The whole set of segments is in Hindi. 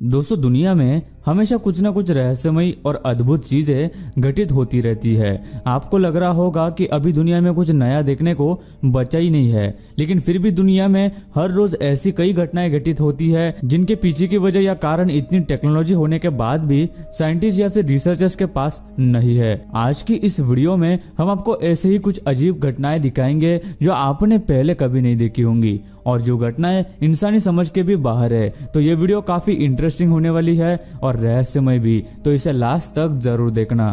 दोस्तों, दुनिया में हमेशा कुछ ना कुछ रहस्यमयी और अद्भुत चीजें घटित होती रहती है। आपको लग रहा होगा कि अभी दुनिया में कुछ नया देखने को बचा ही नहीं है, लेकिन फिर भी दुनिया में हर रोज ऐसी कई घटनाएं घटित होती है जिनके पीछे की वजह या कारण इतनी टेक्नोलॉजी होने के बाद भी साइंटिस्ट या फिर रिसर्चर्स के पास नहीं है। आज की इस वीडियो में हम आपको ऐसे ही कुछ अजीब घटनाएं दिखाएंगे जो आपने पहले कभी नहीं देखी होंगी और जो घटनाएं इंसानी समझ के भी बाहर है। तो ये वीडियो काफी इंटरेस्टिंग होने वाली है और रहस्यमय भी, तो इसे लास्ट तक जरूर देखना।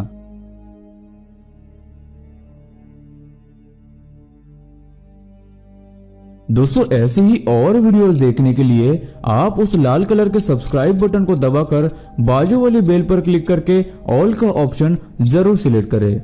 दोस्तों, ऐसे ही और वीडियोस देखने के लिए आप उस लाल कलर के सब्सक्राइब बटन को दबाकर बाजू वाली बेल पर क्लिक करके ऑल का ऑप्शन जरूर सिलेक्ट करें।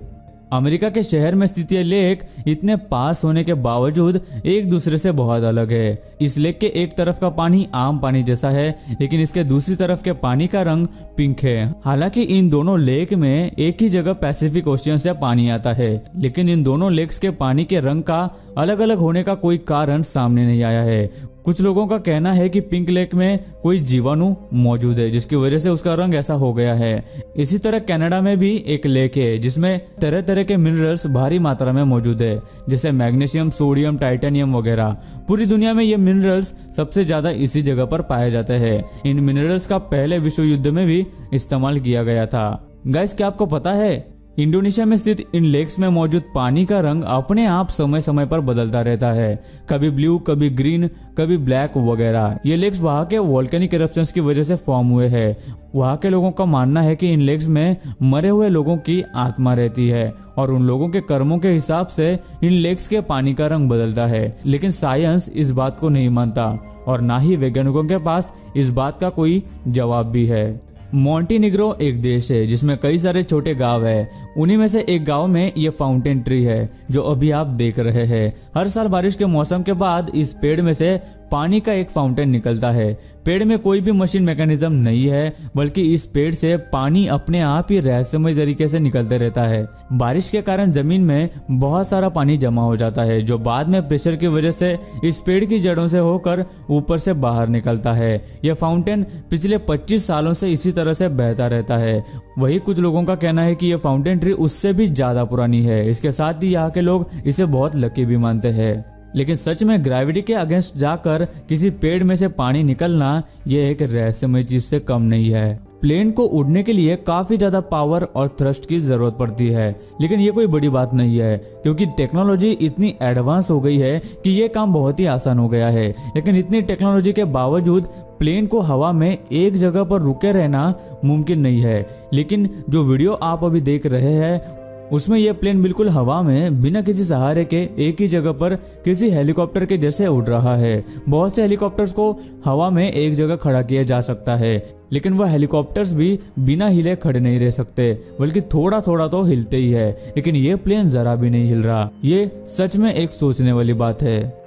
अमेरिका के शहर में स्थित यह लेक इतने पास होने के बावजूद एक दूसरे से बहुत अलग है। इस लेक के एक तरफ का पानी आम पानी जैसा है, लेकिन इसके दूसरी तरफ के पानी का रंग पिंक है। हालांकि इन दोनों लेक में एक ही जगह पैसिफिक ओशियन से पानी आता है, लेकिन इन दोनों लेक्स के पानी के रंग का अलग अलग होने का कोई कारण सामने नहीं आया है। कुछ लोगों का कहना है कि पिंक लेक में कोई जीवाणु मौजूद है जिसकी वजह से उसका रंग ऐसा हो गया है। इसी तरह कनाडा में भी एक लेक है जिसमें तरह तरह के मिनरल्स भारी मात्रा में मौजूद है, जैसे मैग्नीशियम, सोडियम, टाइटेनियम वगैरह। पूरी दुनिया में ये मिनरल्स सबसे ज्यादा इसी जगह पर पाए जाते हैं। इन मिनरल्स का पहले विश्व युद्ध में भी इस्तेमाल किया गया था। गाइस, क्या आपको पता है इंडोनेशिया में स्थित इन लेक्स में मौजूद पानी का रंग अपने आप समय समय पर बदलता रहता है, कभी ब्लू, कभी ग्रीन, कभी ब्लैक वगैरह। ये लेक्स वहाँ के वोल्केनिक इरप्शंस की वजह से फॉर्म हुए हैं। वहाँ के लोगों का मानना है कि इन लेक्स में मरे हुए लोगों की आत्मा रहती है और उन लोगों के कर्मों के हिसाब से इन लेक्स के पानी का रंग बदलता है। लेकिन साइंस इस बात को नहीं मानता और ना ही वैज्ञानिकों के पास इस बात का कोई जवाब भी है। मोंटेनिग्रो एक देश है जिसमें कई सारे छोटे गांव है। उन्हीं में से एक गांव में ये फाउंटेन ट्री है जो अभी आप देख रहे हैं। हर साल बारिश के मौसम के बाद इस पेड़ में से पानी का एक फाउंटेन निकलता है। पेड़ में कोई भी मशीन मैकेनिज्म नहीं है, बल्कि इस पेड़ से पानी अपने आप ही रहस्यमय तरीके से निकलते रहता है। बारिश के कारण जमीन में बहुत सारा पानी जमा हो जाता है जो बाद में प्रेशर की वजह से इस पेड़ की जड़ों से होकर ऊपर से बाहर निकलता है। यह फाउंटेन पिछले 25 सालों से इसी तरह से बहता रहता है। वही कुछ लोगों का कहना है कि यह फाउंटेन ट्री उससे भी ज्यादा पुरानी है। इसके साथ ही यहाँ के लोग इसे बहुत लकी भी मानते हैं। लेकिन सच में ग्रेविटी के अगेंस्ट जाकर किसी पेड़ में से पानी निकलना यह एक रहस्यमय चीज से कम नहीं है। प्लेन को उड़ने के लिए काफी ज्यादा पावर और थ्रस्ट की जरूरत पड़ती है, लेकिन ये कोई बड़ी बात नहीं है क्योंकि टेक्नोलॉजी इतनी एडवांस हो गई है कि ये काम बहुत ही आसान हो गया है। लेकिन इतनी टेक्नोलॉजी के बावजूद प्लेन को हवा में एक जगह पर रुके रहना मुमकिन नहीं है। लेकिन जो वीडियो आप अभी देख रहे हैं उसमें यह प्लेन बिल्कुल हवा में बिना किसी सहारे के एक ही जगह पर किसी हेलीकॉप्टर के जैसे उड़ रहा है। बहुत से हेलीकॉप्टर्स को हवा में एक जगह खड़ा किया जा सकता है, लेकिन वह हेलीकॉप्टर्स भी बिना हिले खड़े नहीं रह सकते, बल्कि थोड़ा थोड़ा तो हिलते ही है। लेकिन ये प्लेन जरा भी नहीं हिल रहा। ये सच में एक सोचने वाली बात है।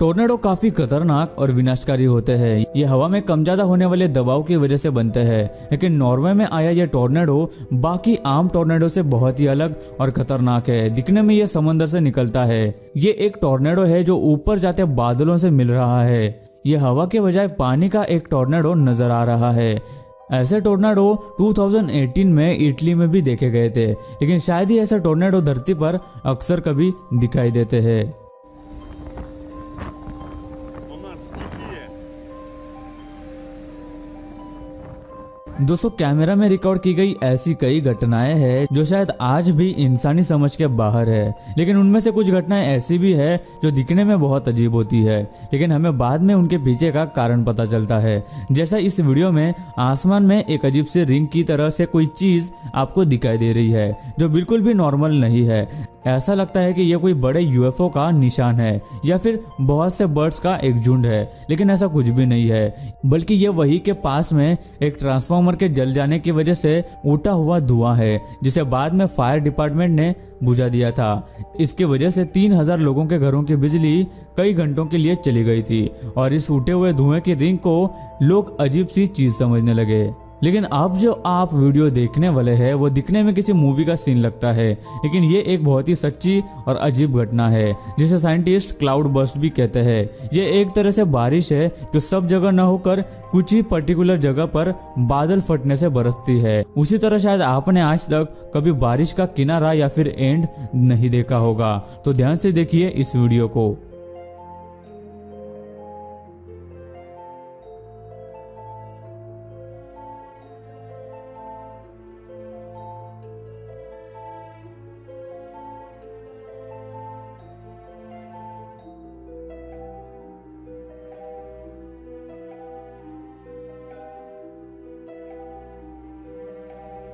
टोर्नेडो काफी खतरनाक और विनाशकारी होते हैं। ये हवा में कम ज्यादा होने वाले दबाव की वजह से बनते हैं, लेकिन नॉर्वे में आया ये टोर्नेडो बाकी आम टोर्नेडो से बहुत ही अलग और खतरनाक है। दिखने में ये समंदर से निकलता है। ये एक टोर्नेडो है जो ऊपर जाते बादलों से मिल रहा है। ये हवा के बजाय पानी का एक टोर्नेडो नजर आ रहा है। ऐसे टोर्नेडो 2018 में इटली में भी देखे गए थे, लेकिन शायद ही ऐसे टोर्नेडो धरती पर अक्सर कभी दिखाई देते हैं। दोस्तों, कैमरा में रिकॉर्ड की गई ऐसी कई घटनाएं हैं जो शायद आज भी इंसानी समझ के बाहर है, लेकिन उनमें से कुछ घटनाएं ऐसी भी है जो दिखने में बहुत अजीब होती है, लेकिन हमें बाद में उनके पीछे का कारण पता चलता है। जैसा इस वीडियो में आसमान में एक अजीब सी रिंग की तरह से कोई चीज आपको दिखाई दे रही है जो बिल्कुल भी नॉर्मल नहीं है। ऐसा लगता है कि यह कोई बड़े यूएफओ का निशान है या फिर बहुत से बर्ड्स का एक झुंड है, लेकिन ऐसा कुछ भी नहीं है, बल्कि ये वही के पास में एक ट्रांसफार्मर के जल जाने की वजह से उठा हुआ धुआं है, जिसे बाद में फायर डिपार्टमेंट ने बुझा दिया था। इसकी वजह से 3000 लोगों के घरों की बिजली कई घंटों के लिए चली गई थी और इस उठे हुए धुएं की रिंग को लोग अजीब सी चीज समझने लगे। लेकिन अब जो आप वीडियो देखने वाले हैं वो दिखने में किसी मूवी का सीन लगता है, लेकिन ये एक बहुत ही सच्ची और अजीब घटना है जिसे साइंटिस्ट क्लाउड बर्स्ट भी कहते हैं। ये एक तरह से बारिश है जो सब जगह न होकर कुछ ही पर्टिकुलर जगह पर बादल फटने से बरसती है। उसी तरह शायद आपने आज तक कभी बारिश का किनारा या फिर एंड नहीं देखा होगा, तो ध्यान से देखिए इस वीडियो को।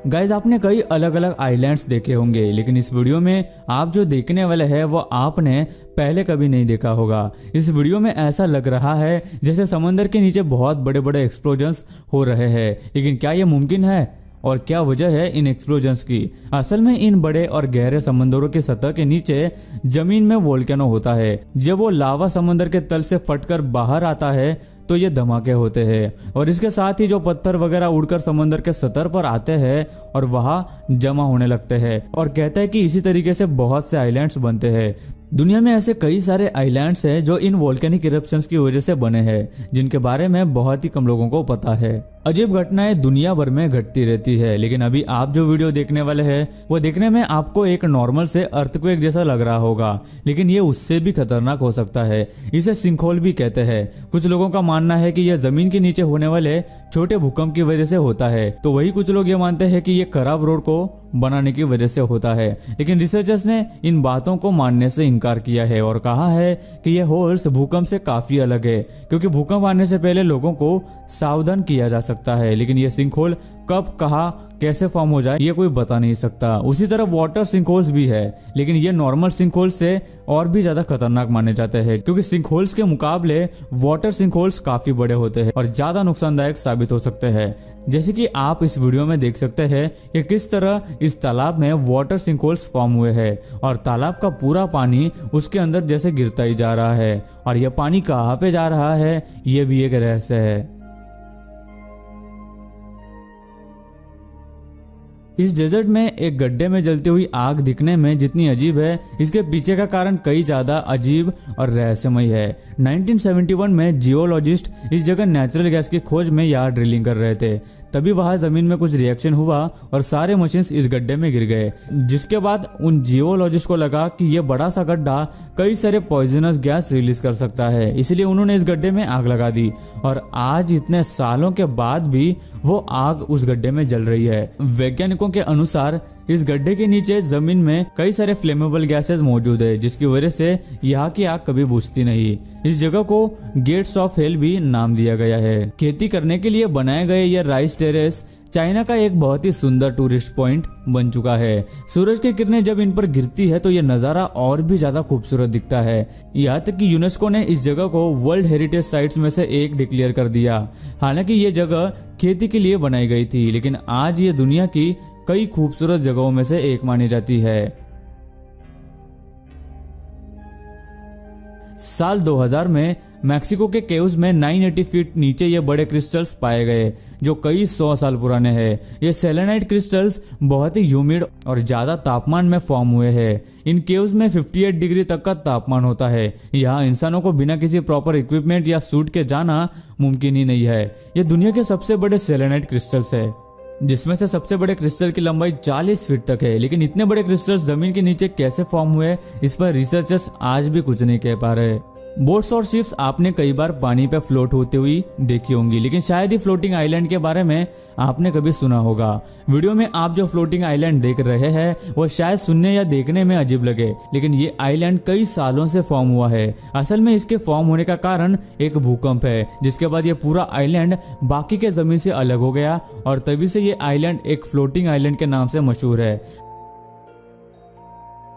गाइज आपने कई अलग अलग आइलैंड्स देखे होंगे, लेकिन इस वीडियो में आप जो देखने वाले हैं वो आपने पहले कभी नहीं देखा होगा। इस वीडियो में ऐसा लग रहा है जैसे समंदर के नीचे बहुत बड़े बड़े एक्सप्लोजन्स हो रहे हैं, लेकिन क्या ये मुमकिन है और क्या वजह है इन एक्सप्लोजन्स की? असल में इन बड़े और गहरे समंदरों की सतह के नीचे जमीन में वोल्केनो होता है। जब वो लावा समंदर के तल से फटकर बाहर आता है तो ये धमाके होते हैं और इसके साथ ही जो पत्थर वगैरह उड़कर समंदर के सतह पर आते हैं और वहां जमा होने लगते हैं, और कहते हैं कि इसी तरीके से बहुत से आइलैंड्स बनते हैं। दुनिया में ऐसे कई सारे आइलैंड्स हैं जो इन वोल्केनिक इरप्शंस की वजह से बने हैं, जिनके बारे में बहुत ही कम लोगों को पता है। अजीब घटनाएं दुनिया भर में घटती रहती है, लेकिन अभी आप जो वीडियो देखने वाले हैं वो देखने में आपको एक नॉर्मल से अर्थक्वेक जैसा लग रहा होगा, लेकिन ये उससे भी खतरनाक हो सकता है। इसे सिंकहोल भी कहते हैं। कुछ लोगों का मानना है कि यह जमीन के नीचे होने वाले छोटे भूकंप की वजह से होता है, तो वही कुछ लोग ये मानते हैं कि ये खराब रोड को बनाने की वजह से होता है। लेकिन रिसर्चर्स ने इन बातों को मानने से इनकार किया है और कहा है कि ये होल्स भूकंप से काफी अलग है, क्योंकि भूकंप आने से पहले लोगों को सावधान किया जा सकता है, लेकिन ये सिंकहोल कब कहाँ कैसे फॉर्म हो जाए ये कोई बता नहीं सकता। उसी तरह वाटर सिंकहोल्स भी है, लेकिन ये नॉर्मल सिंकहोल्स से और भी ज्यादा खतरनाक माने जाते हैं, क्योंकि सिंकहोल्स के मुकाबले वाटर सिंकहोल्स काफी बड़े होते हैं और ज्यादा नुकसानदायक साबित हो सकते हैं। जैसे कि आप इस वीडियो में देख सकते हैं कि किस तरह इस तालाब में वाटर सिंकहोल्स फॉर्म हुए हैं और तालाब का पूरा पानी उसके अंदर जैसे गिरता ही जा रहा है, और यह पानी कहाँ पे जा रहा है ये भी एक रहस्य है। इस डेजर्ट में एक गड्ढे में जलती हुई आग दिखने में जितनी अजीब है, इसके पीछे का कारण कई ज्यादा अजीब और रहस्यमय है। 1971 में जियोलॉजिस्ट इस जगह नेचुरल गैस की खोज में यहाँ ड्रिलिंग कर रहे थे, तभी वहां जमीन में कुछ रिएक्शन हुआ और सारे मशीन्स इस गड्ढे में गिर गए, जिसके बाद उन जियोलॉजिस्ट को लगा कि ये बड़ा सा गड्ढा कई सारे पॉइजनस गैस रिलीज कर सकता है, इसलिए उन्होंने इस गड्ढे में आग लगा दी और आज इतने सालों के बाद भी वो आग उस गड्ढे में जल रही है। वैज्ञानिकों के अनुसार इस गड्ढे के नीचे जमीन में कई सारे फ्लेमेबल गैसेस मौजूद है, जिसकी वजह से यहाँ की आग कभी बुझती नहीं। इस जगह को गेट्स ऑफ हेल भी नाम दिया गया है। खेती करने के लिए बनाए गए यह राइस टेरेस चाइना का एक बहुत ही सुंदर टूरिस्ट पॉइंट बन चुका है। सूरज की किरणें जब इन पर गिरती है तो यह नजारा और भी ज्यादा खूबसूरत दिखता है। यहाँ तक कि यूनेस्को ने इस जगह को वर्ल्ड हेरिटेज साइट्स में से एक डिक्लेयर कर दिया। हालांकि ये जगह खेती के लिए बनाई गई थी, लेकिन आज ये दुनिया की कई खूबसूरत जगहों में से एक मानी जाती है। साल 2000 में मैक्सिको के केव्स में 980 फीट नीचे ये बड़े क्रिस्टल्स पाए गए जो कई 100 साल पुराने हैं। ये सेलेनाइट क्रिस्टल्स बहुत ही ह्यूमिड और ज्यादा तापमान में फॉर्म हुए हैं। इन केव्स में 58 डिग्री तक का तापमान होता है। यहाँ इंसानों को बिना किसी प्रॉपर इक्विपमेंट या सूट के जाना मुमकिन ही नहीं है। ये दुनिया के सबसे बड़े सेलेनाइट क्रिस्टल्स है, जिसमें से सबसे बड़े क्रिस्टल की लंबाई 40 फीट तक है। लेकिन इतने बड़े क्रिस्टल्स जमीन के नीचे कैसे फॉर्म हुए, इस पर रिसर्चर्स आज भी कुछ नहीं कह पा रहे। बोट्स और शिप्स आपने कई बार पानी पे फ्लोट होती हुई देखी होंगी, लेकिन शायद ही फ्लोटिंग आइलैंड के बारे में आपने कभी सुना होगा। वीडियो में आप जो फ्लोटिंग आइलैंड देख रहे हैं वो शायद सुनने या देखने में अजीब लगे, लेकिन ये आइलैंड कई सालों से फॉर्म हुआ है। असल में इसके फॉर्म होने का कारण एक भूकंप है, जिसके बाद ये पूरा आइलैंड बाकी के जमीन से अलग हो गया और तभी से ये आइलैंड एक फ्लोटिंग आइलैंड के नाम से मशहूर है।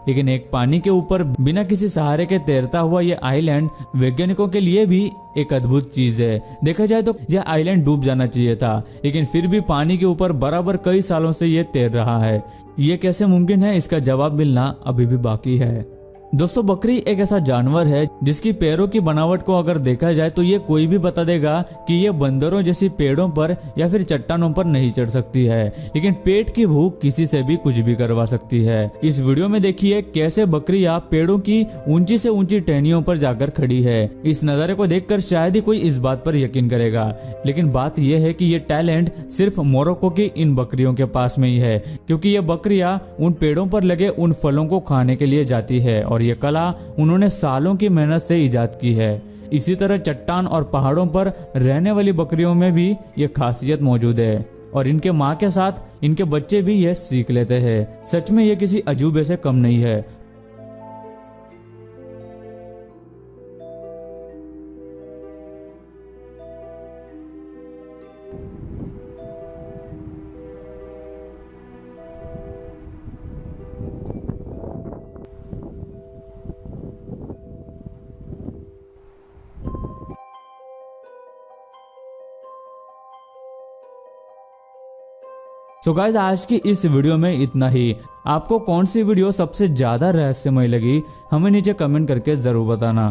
लेकिन एक पानी के ऊपर बिना किसी सहारे के तैरता हुआ ये आइलैंड वैज्ञानिकों के लिए भी एक अद्भुत चीज है। देखा जाए तो यह आइलैंड डूब जाना चाहिए था, लेकिन फिर भी पानी के ऊपर बराबर कई सालों से ये तैर रहा है। ये कैसे मुमकिन है, इसका जवाब मिलना अभी भी बाकी है। दोस्तों बकरी एक ऐसा जानवर है जिसकी पैरों की बनावट को अगर देखा जाए तो ये कोई भी बता देगा कि ये बंदरों जैसी पेड़ों पर या फिर चट्टानों पर नहीं चढ़ सकती है, लेकिन पेट की भूख किसी से भी कुछ भी करवा सकती है। इस वीडियो में देखिए कैसे बकरियां पेड़ों की ऊंची से ऊंची टहनियों पर जाकर खड़ी है। इस नजारे को देखकर शायद ही कोई इस बात पर यकीन करेगा, लेकिन बात यह है कि ये टैलेंट सिर्फ मोरक्को की इन बकरियों के पास में ही है, क्योंकि ये बकरियां उन पेड़ों पर लगे उन फलों को खाने के लिए जाती है और ये कला उन्होंने सालों की मेहनत से इजाद की है। इसी तरह चट्टान और पहाड़ों पर रहने वाली बकरियों में भी ये खासियत मौजूद है और इनके माँ के साथ इनके बच्चे भी यह सीख लेते हैं। सच में ये किसी अजूबे से कम नहीं है। सो गाइस आज की इस वीडियो में इतना ही। आपको कौन सी वीडियो सबसे ज्यादा रहस्यमय लगी हमें नीचे कमेंट करके जरूर बताना।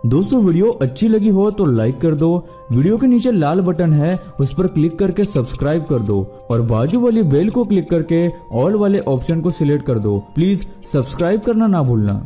दोस्तों वीडियो अच्छी लगी हो तो लाइक कर दो, वीडियो के नीचे लाल बटन है उस पर क्लिक करके सब्सक्राइब कर दो और बाजू वाली बेल को क्लिक करके ऑल वाले ऑप्शन को सिलेक्ट कर दो। प्लीज सब्सक्राइब करना ना भूलना।